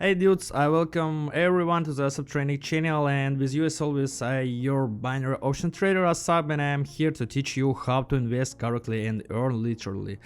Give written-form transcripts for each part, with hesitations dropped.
Hey dudes, I welcome everyone to the Asab training channel, and with you as always your binary option trader Asab, and I am here to teach you how to invest correctly and earn literally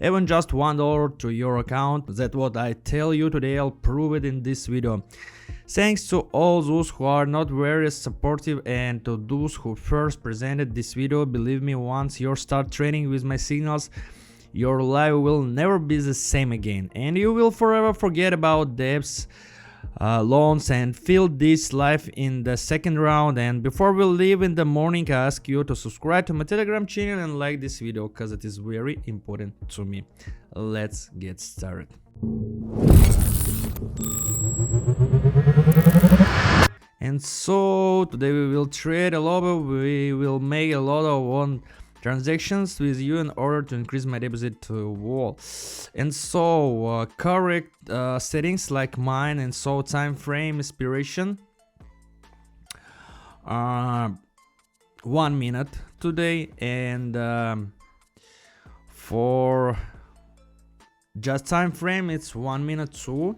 even just $1 to your account. That what I tell you today, I'll prove it in this video. Thanks to all those who are not very supportive and to those who first presented this video. Believe me, once you start training with my signals, your life will never be the same again, and you will forever forget about debts, loans, and feel this life in the second round. And before we leave in the morning, I ask you to subscribe to my Telegram channel and like this video because it is very important to me. Let's get started. And so today we will trade a lot we will make a lot of transactions with you in order to increase my deposit to wall. And so correct settings like mine, and so time frame expiration 1 minute today, and for just time frame it's 1 minute too.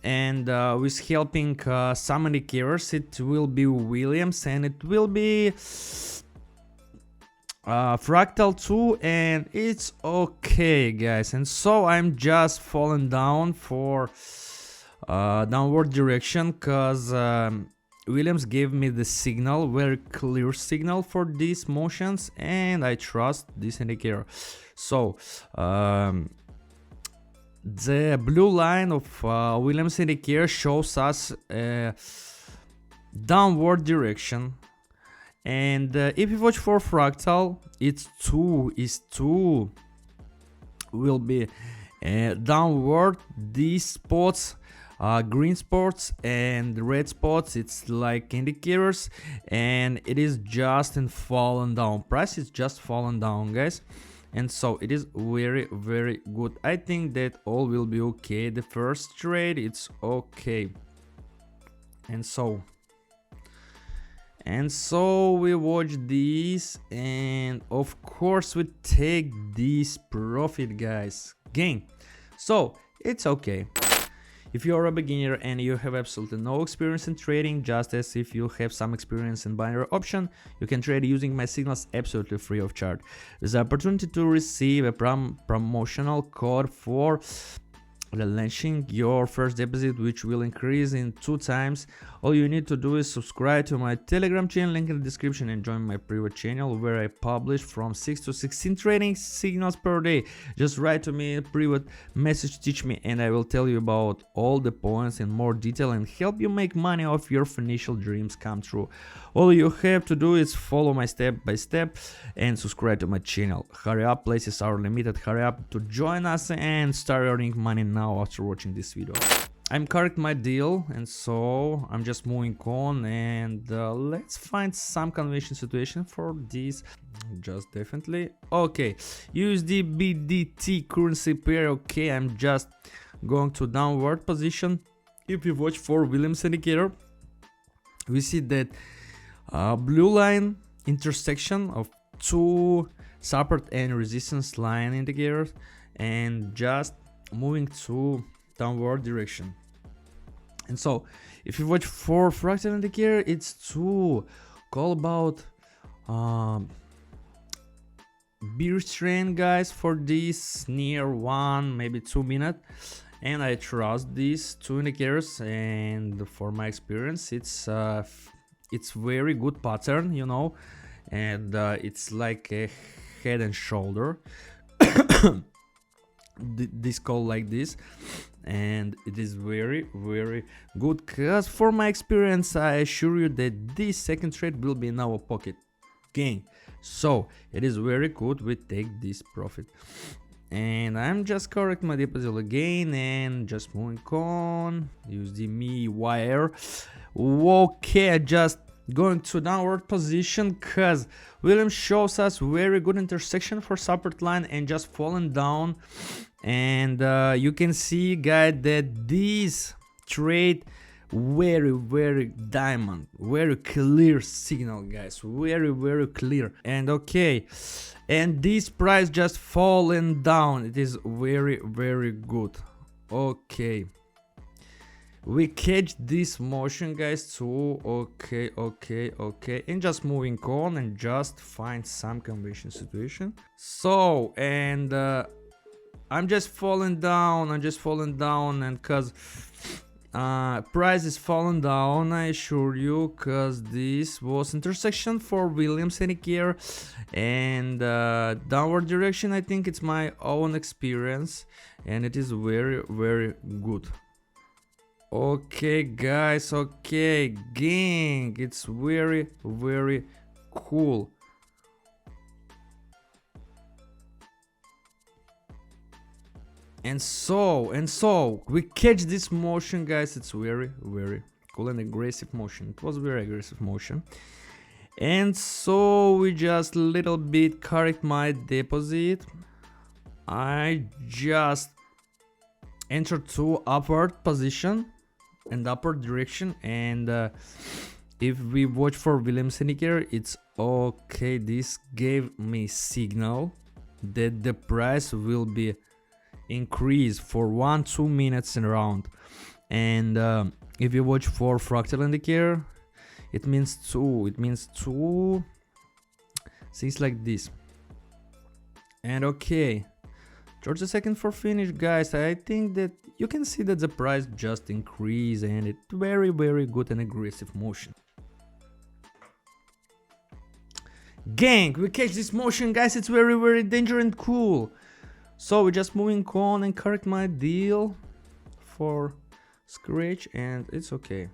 And with helping some indicators, it will be Williams and it will be fractal too, and it's okay guys. And so I'm just falling down for downward direction because Williams gave me the signal, very clear signal for these motions, and I trust this indicator. So the blue line of Williams indicator shows us a downward direction. And if you watch for fractal, it's 2 will be downward. These spots, green spots and red spots, it's like indicators, and it is just in falling down. Price is just falling down guys, and so it is very good. I think that all will be okay. The first trade, it's okay. And so we watch this, and of course we take this profit guys, gain. So it's okay. If you are a beginner and you have absolutely no experience in trading, just as if you have some experience in binary option, you can trade using my signals absolutely free of charge. There's the opportunity to receive a promotional code for launching your first deposit, which will increase in 2 times. All you need to do is subscribe to my Telegram channel, link in the description, and join my private channel where I publish from 6 to 16 trading signals per day. Just write to me a private message, teach me, and I will tell you about all the points in more detail and help you make money off your financial dreams come true. All you have to do is follow my step by step and subscribe to my channel. Hurry up, places are limited. Hurry up to join us and start earning money now after watching this video. I'm correct my deal, and so I'm just moving on, and let's find some convention situation for this. Just definitely okay. USD BDT currency pair. Okay, I'm just going to downward position. If you watch for Williams indicator, we see that blue line intersection of 2 support and resistance line indicators, and just moving to downward direction. And so if you watch for fractal indicator, it's to call about bearish trend guys for this near 1 maybe 2 minute, and I trust these 2 indicators, and for my experience it's very good pattern, you know, and it's like a head and shoulder this call like this, and it is very good because for my experience I assure you that this second trade will be in our pocket gain. So it is very good we take this profit, and I'm just correct my deposit again and just moving on. Use the me wire. Okay, just going to downward position because Williams shows us very good intersection for support line and just falling down. And you can see guys that this trade very diamond, very clear signal guys, very clear. And okay, and this price just falling down, it is very good. Okay, we catch this motion, guys, too. Okay, and just moving on and just find some conversion situation. So, and I'm just falling down, and cause price is falling down, I assure you, cause this was intersection for Williams indicator, and downward direction, I think it's my own experience, and it is very, very good. Okay, guys, okay, gang, it's very, very cool. And so we catch this motion, guys. It's very, very cool and aggressive motion. It was very aggressive motion. And so we just little bit correct my deposit. I just entered to upward position and upward direction, and if we watch for Williams indicator, it's okay. This gave me signal that the price will be increase for 1-2 minutes in round, and if you watch for fractal indicator, it means two things like this. And okay, 30 seconds for finish, guys. I think that you can see that the price just increase, and it's very, very good and aggressive motion. Gang, we catch this motion, guys. It's very, very dangerous and cool. So we're just moving on and correct my deal for scratch, and it's okay.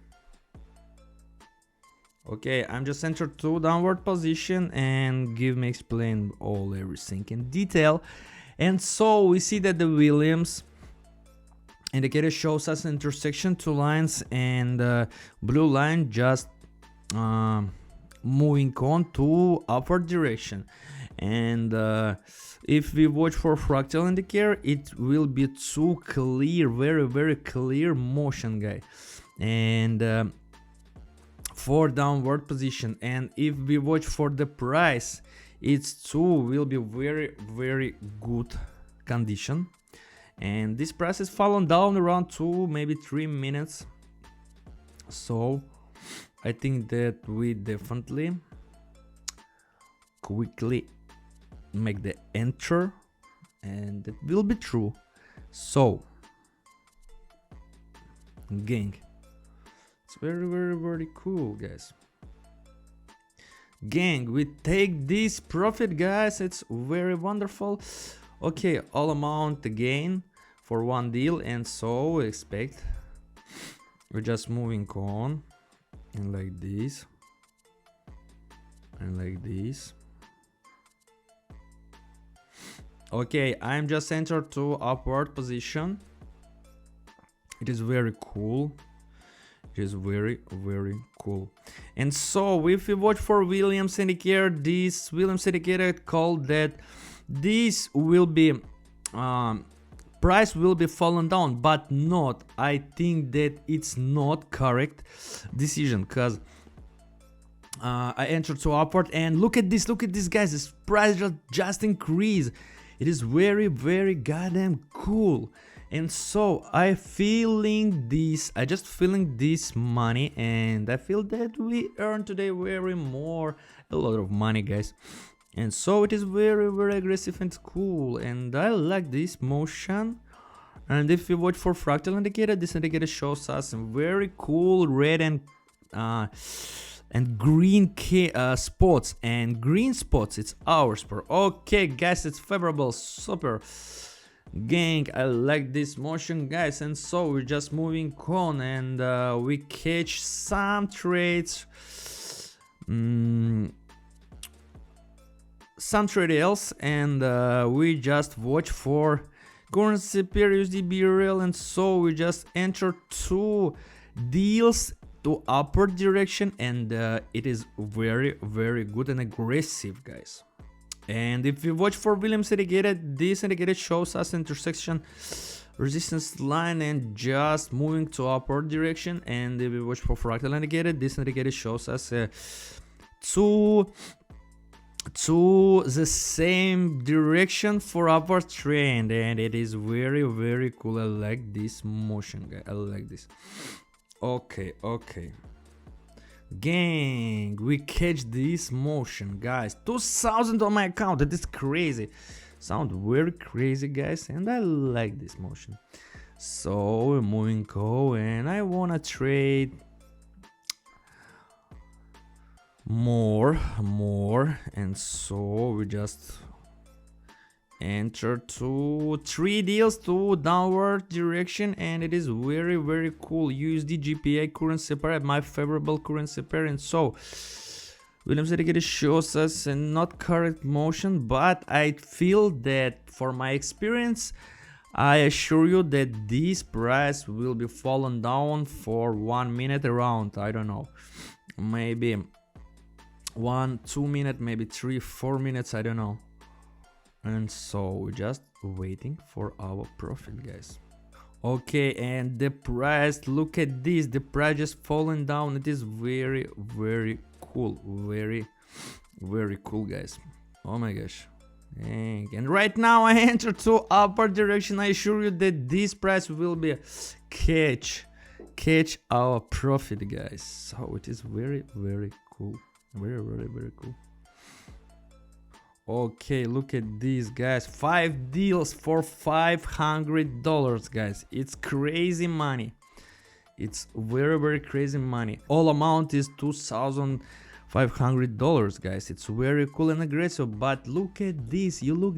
Okay, I'm just entered to downward position and give me explain everything in detail. And so we see that the Williams indicator shows us intersection two lines, and blue line just moving on to upward direction. And if we watch for fractal indicator, it will be too clear, very, very clear motion, guy, and for downward position. And if we watch for the price, it's too will be very, very good condition, and this price is fallen down around 2, maybe 3 minutes. So I think that we definitely quickly make the enter, and it will be true. So gang, it's very, very, very cool, guys. Gang, we take this profit, guys. It's very wonderful. Okay, all amount again for one deal, and so we expect we're just moving on, and like this and like this. Okay, I'm just entered to upward position. It is very cool. It is very, very cool. And so if we watch for Williams indicator, this Williams indicator called that this will be price will be fallen down, but not. I think that it's not correct decision, because I entered to upward, and look at this, guys. This price just increased. It is very, very goddamn cool. And so I just feeling this money, and I feel that we earn today a lot of money, guys. And so it is very, very aggressive and cool, and I like this motion. And if you watch for fractal indicator, this indicator shows us some very cool red and green spots, and green spots, it's our spot. Okay, guys, it's favorable, super. Gang, I like this motion, guys. And so we're just moving on, and we catch some trades, some trade else, and we just watch for currency pair USD BRL, and so we just enter two deals to upward direction, and it is very, very good and aggressive, guys. And if you watch for Williams indicator, this indicator shows us intersection resistance line and just moving to upward direction. And if we watch for fractal indicator, this indicator shows us to the same direction for upward trend, and it is very, very cool. I like this motion, guys. I like this. Okay, okay. Gang, we catch this motion, guys. 2000 on my account. That is crazy. Sound very crazy, guys, and I like this motion. So we're moving go, and I wanna trade more, and so we just enter to 3 deals to downward direction, and it is very cool. USD GPI currency pair, my favorable currency pair. And so Williams indicator shows us a not correct motion, but I feel that for my experience, I assure you that this price will be fallen down for 1 minute around, I don't know, maybe 1-2 minutes, maybe 3-4 minutes, I don't know. And so we're just waiting for our profit, guys. Okay, and the price, look at this, the price just falling down. It is very cool, very cool, guys. Oh my gosh. And right now I enter to upper direction. I assure you that this price will be catch our profit, guys. So it is very cool, very cool. Okay, look at these, guys. 5 deals for $500, guys. It's crazy money. It's very crazy money. All amount is $2,500, guys. It's very cool and aggressive. But look at this. You look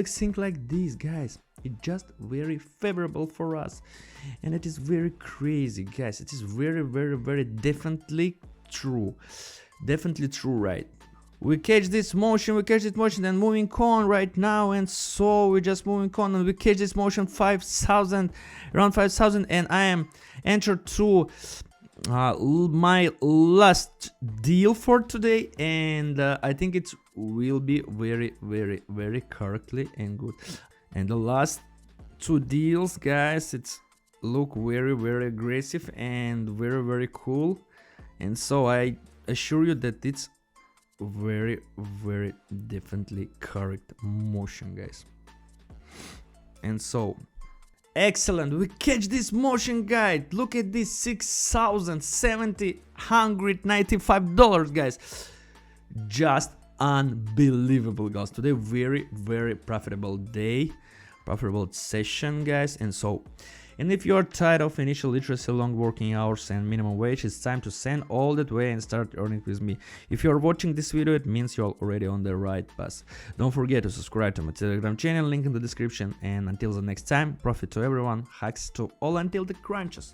think like this, guys. It's just very favorable for us, and it is very crazy, guys. It is very definitely true, right? We catch this motion, and moving on right now, and so we're just moving on, and we catch this motion 5,000, around 5,000, and I am entered to my last deal for today, and I think it will be very correctly and good. And the last 2 deals, guys, it's look very aggressive and very cool, and so I assure you that it's very definitely correct motion, guys. And so excellent, we catch this motion, guys. Look at this, $6,795, guys. Just unbelievable, guys. Today very profitable day, profitable session, guys. And if you're tired of initial literacy, long working hours and minimum wage, it's time to send all that way and start earning with me. If you're watching this video, it means you're already on the right path. Don't forget to subscribe to my Telegram channel, link in the description. And until the next time, profit to everyone, hacks to all until the crunches.